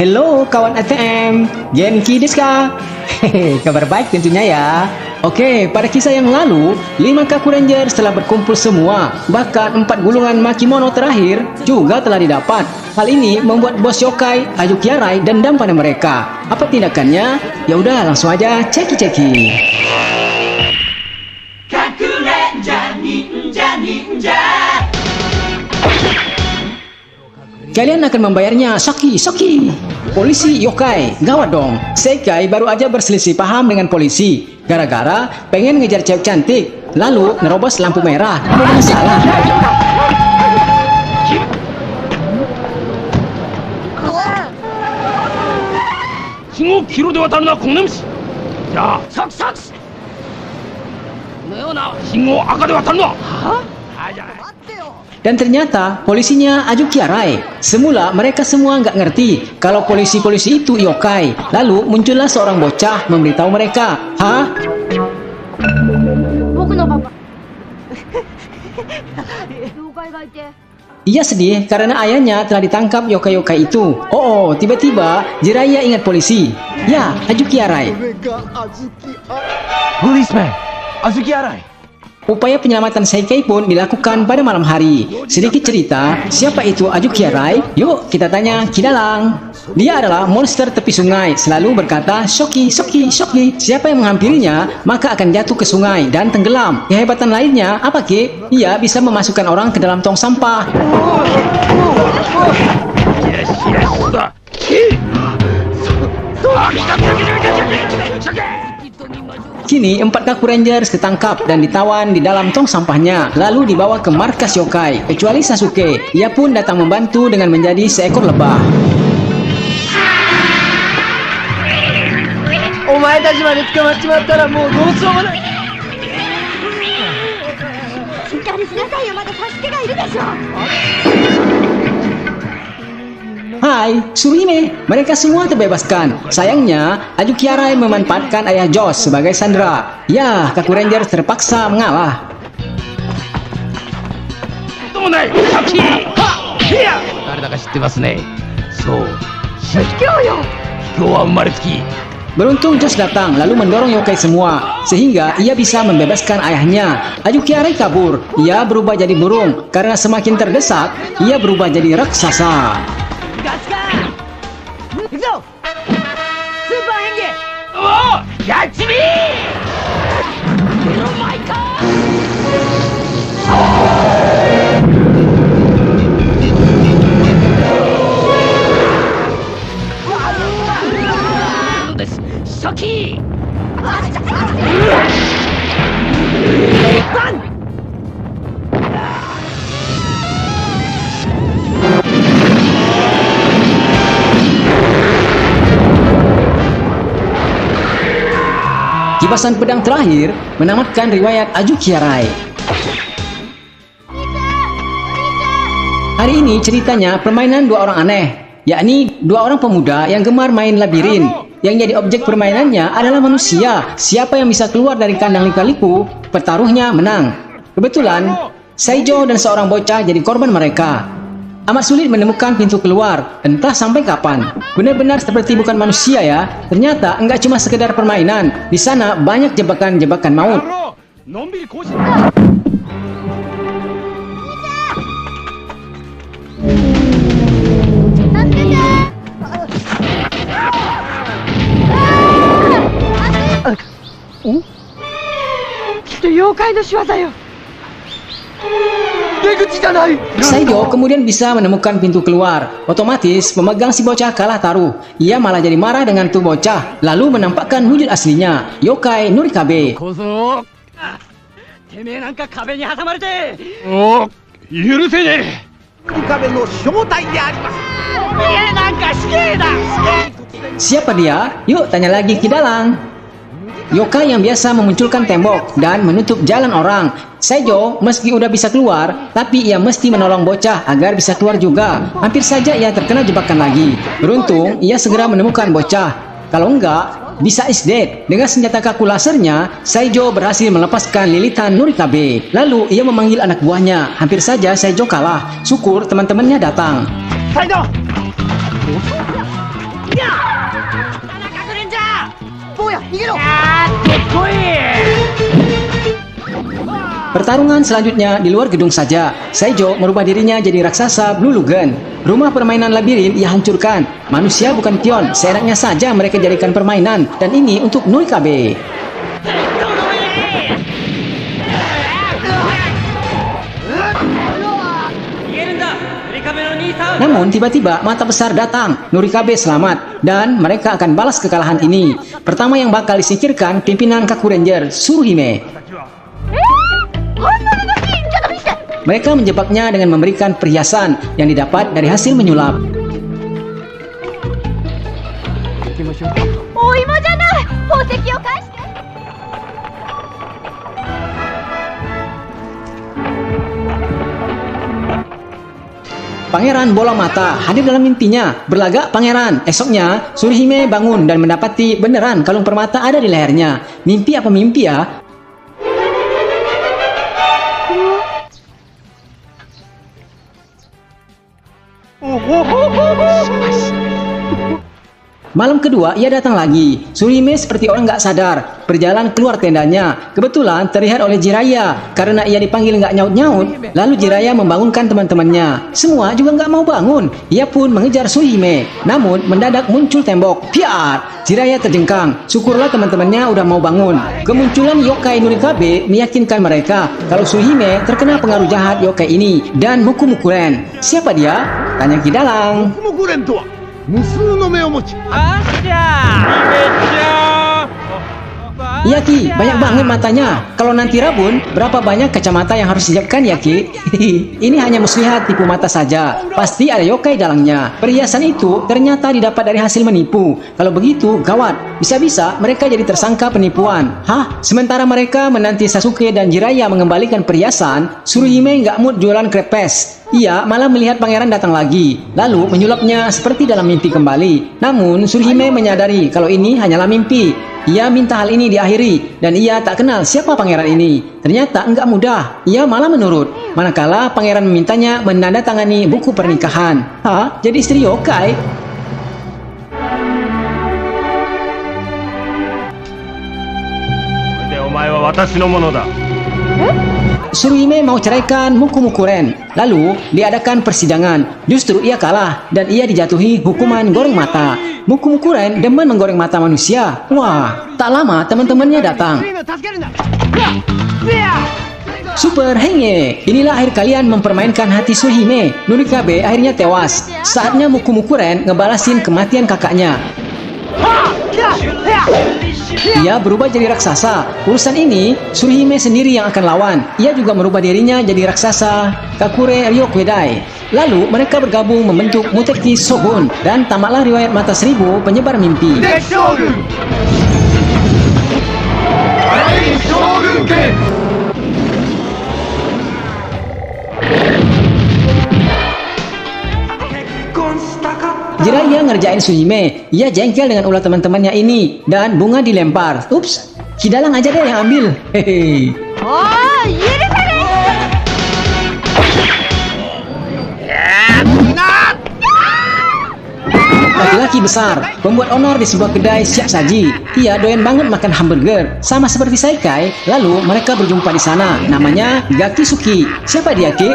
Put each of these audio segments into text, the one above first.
Halo kawan ATM, Genki desu ka? Hehe, kabar baik tentunya ya. Oke, pada kisah yang lalu, 5 Kaku Rangers telah berkumpul semua. Bahkan 4 gulungan Makimono terakhir juga telah didapat. Hal ini membuat bos yokai Ayuki Arai dendam pada mereka. Apa tindakannya? Ya udah, langsung aja ceki-ceki. Kaku Ranger ninja ninja. Kalian akan membayarnya Soki. Polisi yokai, gawat dong. Sekai baru aja berselisih paham dengan polisi gara-gara pengen ngejar cewek cantik, lalu nerobos lampu merah. Apa salah? 信号黄色で渡るのはこの虫じゃあサクサクこのような信号赤で渡るのはあじゃない Dan ternyata polisinya Ayuki Arai. Semula mereka semua nggak ngerti kalau polisi-polisi itu yokai. Lalu muncullah seorang bocah memberitahu mereka. Hah? Ia sedih karena ayahnya telah ditangkap yokai-yokai itu. Oh, tiba-tiba Jiraiya ingat polisi. Ya, Ayuki Arai. Policeman Azuki Arai. Upaya penyelamatan Seikei pun dilakukan pada malam hari. Sedikit cerita, siapa itu Ayuki Arai? Yuk kita tanya Kidalang. Dia adalah monster tepi sungai, selalu berkata Shoki. Siapa yang menghampirinya maka akan jatuh ke sungai dan tenggelam. Kehebatan lainnya apa Ki? Ia bisa memasukkan orang ke dalam tong sampah. Kini 4 Kaku Rangers ketangkap dan ditawan di dalam tong sampahnya, lalu dibawa ke markas yokai. Kecuali Sasuke, ia pun datang membantu dengan menjadi seekor lebah. Hai, Surime, mereka semua terbebaskan. Sayangnya, Ayuki Arai memanfaatkan ayah Josh sebagai sandera. Ya, Kaku Rangers terpaksa mengalah. どうもないサキ誰だか知ってますねそう卑怯よ卑怯は生まれつき Beruntung Josh datang lalu mendorong yokai semua sehingga ia bisa membebaskan ayahnya. Ayuki Arai kabur. Ia berubah jadi burung karena semakin terdesak, ia berubah jadi raksasa. 行くぞスーパー変化おおやっちみゲロマイカーです初期バンKibasan pedang terakhir menamatkan riwayat Ayuki Arai. Hari ini ceritanya permainan 2 orang aneh, yakni 2 orang pemuda yang gemar main labirin. Yang jadi objek permainannya adalah manusia. Siapa yang bisa keluar dari kandang lika-liku, petarungnya menang. Kebetulan, Saijo dan seorang bocah jadi korban mereka. Amat sulit menemukan pintu keluar, entah sampai kapan. Benar-benar seperti bukan manusia ya. Ternyata enggak cuma sekedar permainan. Di sana banyak jebakan-jebakan maut. のんびり更新 きっと妖怪の仕業よ Saijo kemudian bisa menemukan pintu keluar. Otomatis pemegang si bocah kalah taruh. Ia malah jadi marah dengan tuh bocah, lalu menampakkan wujud aslinya, Yokai Nurikabe. 小僧てめえなんか壁に挟まれてお許せねえ壁の正体でありますおめえなんか死刑だ Siapa dia? Yuk tanya lagi Kidalang. Yokai yang biasa memunculkan tembok dan menutup jalan orang. Saijo meski udah bisa keluar, tapi ia mesti menolong bocah agar bisa keluar juga. Hampir saja ia terkena jebakan lagi. Beruntung ia segera menemukan bocah. Kalau enggak, bisa is dead. Dengan senjata kaku lasernya, Saijo berhasil melepaskan lilitan Nurikabe. Lalu ia memanggil anak buahnya. Hampir saja Saijo kalah. Syukur teman-temannya datang. Saijo! Pertarungan selanjutnya di luar gedung saja. Seijo merubah dirinya jadi raksasa Blue Lugen. Rumah permainan labirin ia hancurkan. Manusia bukan pion, seenaknya saja mereka jadikan permainan. Dan ini untuk Nurikabe. Namun tiba-tiba mata besar datang. Nurikabe selamat dan mereka akan balas kekalahan ini. Pertama yang bakal disingkirkan pimpinan Kaku Ranger, Tsuruhime. Mereka menjebaknya dengan memberikan perhiasan yang didapat dari hasil menyulap. Pangeran bola mata hadir dalam mimpinya. Berlagak pangeran. Esoknya, Tsuruhime bangun dan mendapati beneran kalung permata ada di lehernya. Mimpi apa mimpi ya? Malam kedua ia datang lagi. Tsuruhime seperti orang nggak sadar berjalan keluar tendanya. Kebetulan terlihat oleh Jiraiya. Karena ia dipanggil nggak nyaut-nyaut, lalu Jiraiya membangunkan teman-temannya. Semua juga nggak mau bangun. Ia pun mengejar Tsuruhime. Namun mendadak muncul tembok. Piat! Jiraiya terjengkang. Syukurlah teman-temannya udah mau bangun. Kemunculan yokai Nurikabe meyakinkan mereka kalau Tsuruhime terkena pengaruh jahat yokai ini dan Mukumukuren. Siapa dia? Tanya Kidalang. 木蓮とは無数の目を持ち Iya Ki, banyak banget matanya. Kalau nanti rabun, berapa banyak kacamata yang harus disiapkan ya Ki? Ini hanya muslihat tipu mata saja. Pasti ada yokai dalangnya. Perhiasan itu ternyata didapat dari hasil menipu. Kalau begitu, gawat. Bisa-bisa mereka jadi tersangka penipuan. Hah? Sementara mereka menanti Sasuke dan Jiraiya mengembalikan perhiasan, Tsuruhime nggak mood jualan krepes. Ia malah melihat pangeran datang lagi. Lalu menyulapnya seperti dalam mimpi kembali. Namun, Tsuruhime menyadari kalau ini hanyalah mimpi. Ia minta hal ini diakhiri dan ia tak kenal siapa pangeran ini. Ternyata enggak mudah. Ia malah menurut. Manakala pangeran memintanya menandatangani buku pernikahan. Hah? Jadi istri yokai? Tsuruhime mau ceraikan Mukumukuren. Lalu diadakan persidangan. Justru ia kalah dan ia dijatuhi hukuman goreng mata. Mukumukuren demen menggoreng mata manusia. Wah, tak lama teman-temannya datang. Super Henge. Inilah akhir kalian mempermainkan hati Tsuruhime. Nurikabe akhirnya tewas. Saatnya Mukumukuren ngebalasin kematian kakaknya. Ia berubah jadi raksasa. Urusan ini Tsuruhime sendiri yang akan lawan. Ia juga merubah dirinya jadi raksasa Kakure Ryokuedai. Lalu mereka bergabung membentuk Muteki Shogun dan tamatlah riwayat mata seribu penyebar mimpi. Jiraiya ngerjain Tsuruhime. Ia jengkel dengan ulah teman-temannya ini dan bunga dilempar. Ups, Kidalang aja deh yang ambil. Hehe. Laki-laki besar, pembuat honor di sebuah kedai siap saji. Ia doyan banget makan hamburger, sama seperti Saikai. Lalu mereka berjumpa di sana. Namanya Gakisuki. Siapa dia, Ki?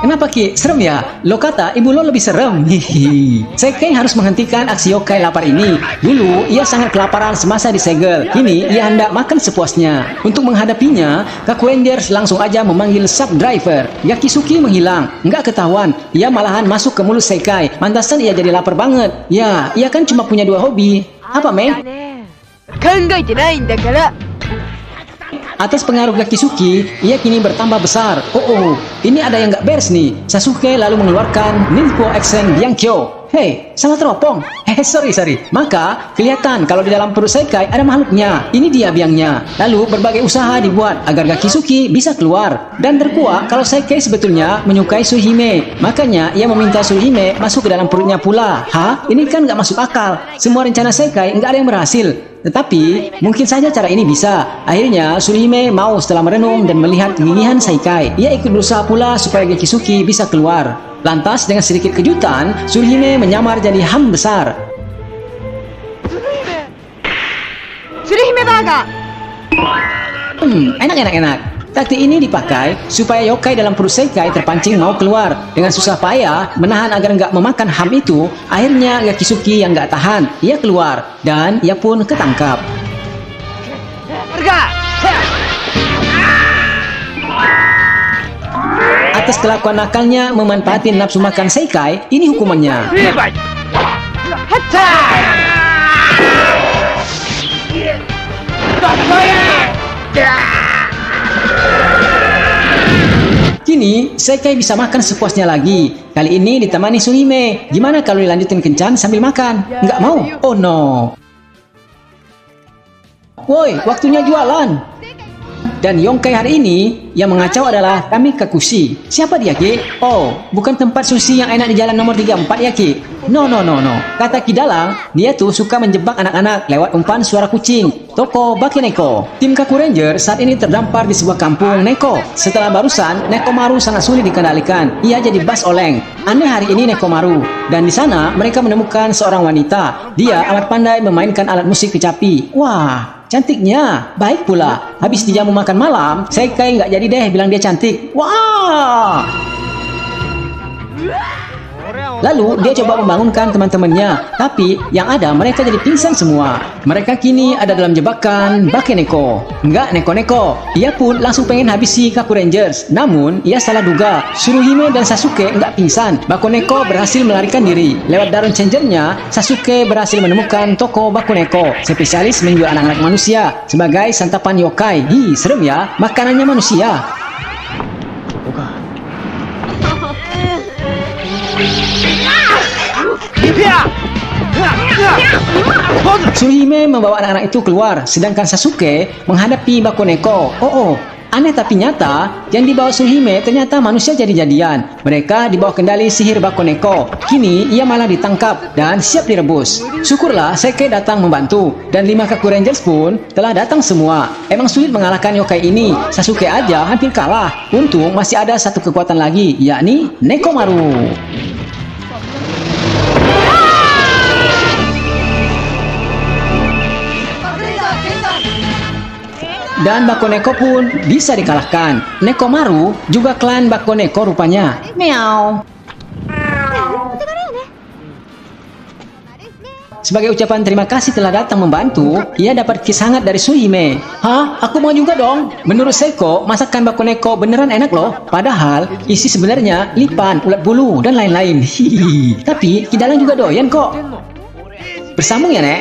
Kenapa Ki? Serem ya? Lo kata ibu lo lebih serem. Hihi. Seikai harus menghentikan aksi yokai lapar ini. Dulu ia sangat kelaparan semasa disegel. Kini ia hendak makan sepuasnya. Untuk menghadapinya, Kaku Rangers langsung aja memanggil sub driver. Gakisuki menghilang. Nggak ketahuan. Ia malahan masuk ke mulut Seikai. Mantasan ia jadi lapar banget. Ya, ia kan cuma punya 2 hobi. Apa, Meng? Atas pengaruh Gakisuki, ia kini bertambah besar. Oh, ini ada yang nggak beres nih. Sasuke lalu mengeluarkan Ninpo Action Byankyo. Hei, sama teropong. Sorry. Maka, kelihatan kalau di dalam perut Sekai ada makhluknya. Ini dia biangnya. Lalu, berbagai usaha dibuat agar Gakisuki bisa keluar. Dan terkuak kalau Sekai sebetulnya menyukai Tsuruhime. Makanya, ia meminta Tsuruhime masuk ke dalam perutnya pula. Hah? Ini kan nggak masuk akal. Semua rencana Sekai nggak ada yang berhasil. Tetapi, mungkin saja cara ini bisa. Akhirnya, Tsuruhime mau setelah merenung dan melihat kegigihan Sekai. Ia ikut berusaha pula supaya Gakisuki bisa keluar. Lantas, dengan sedikit kejutan, Tsuruhime menyamar jadi ham besar. Tsuruhime Burger. Enak. Taktik ini dipakai supaya yokai dalam perut Sekai terpancing mau keluar. Dengan susah payah menahan agar nggak memakan ham itu, akhirnya Gakisuki yang nggak tahan, ia keluar dan ia pun ketangkap. Burger. Atas kelakuan nakalnya memanfaatkan nafsu makan Sekai, ini hukumannya. Hebat. Hatta. Kini, Sekai bisa makan sepuasnya lagi. Kali ini ditemani Tsuruhime. Gimana kalau dilanjutin kencan sambil makan? Nggak mau? Oh no. Woi, waktunya jualan. Dan Yonkai hari ini yang mengacau adalah Kamikakushi. Siapa dia, Ki? Oh, bukan tempat sushi yang enak di jalan nomor 34 ya, Ki? No. Kata Ki Dalang, dia tuh suka menjebak anak-anak lewat umpan suara kucing. Toko Bakeneko. Tim Kaku Ranger saat ini terdampar di sebuah kampung Neko. Setelah barusan, Nekomaru sangat sulit dikendalikan. Ia jadi bas oleng. Aneh hari ini Nekomaru. Dan di sana mereka menemukan seorang wanita. Dia amat pandai memainkan alat musik kecapi. Wah, cantiknya, baik pula. Habis di jamu makan malam, Sekai nggak jadi deh bilang dia cantik. Wah! Lalu dia coba membangunkan teman-temannya, tapi yang ada mereka jadi pingsan semua. Mereka kini ada dalam jebakan Bakeneko. Nggak neko-neko. Ia pun langsung pengen habisi Kaku Rangers. Namun ia salah duga. Tsuruhime dan Sasuke nggak pingsan. Bakoneko berhasil melarikan diri. Lewat Daron Changernya, Sasuke berhasil menemukan toko Bakoneko, spesialis menjual anak-anak manusia sebagai santapan yokai. Serem ya, makanannya manusia. Tsuruhime membawa anak-anak itu keluar, sedangkan Sasuke menghadapi Bakoneko. Oh, aneh tapi nyata, yang dibawa Tsuruhime ternyata manusia jadi-jadian. Mereka dibawa kendali sihir Bakoneko. Kini ia malah ditangkap dan siap direbus. Syukurlah Sekai datang membantu, dan 5 Kaku Rangers pun telah datang semua. Emang sulit mengalahkan yokai ini. Sasuke aja hampir kalah. Untung masih ada satu kekuatan lagi, yakni Nekomaru. Dan Bakoneko pun bisa dikalahkan. Nekomaru juga klan Bakoneko rupanya. Meow. Sebagai ucapan terima kasih telah datang membantu, ia dapat kiss hangat dari Tsuruhime. Hah? Aku mau juga dong. Menurut Seiko, masakan Bakoneko beneran enak loh. Padahal, isi sebenarnya lipan, ulat bulu, dan lain-lain. Tapi, Ki Dalang juga doyan kok. Bersambung ya, Nek?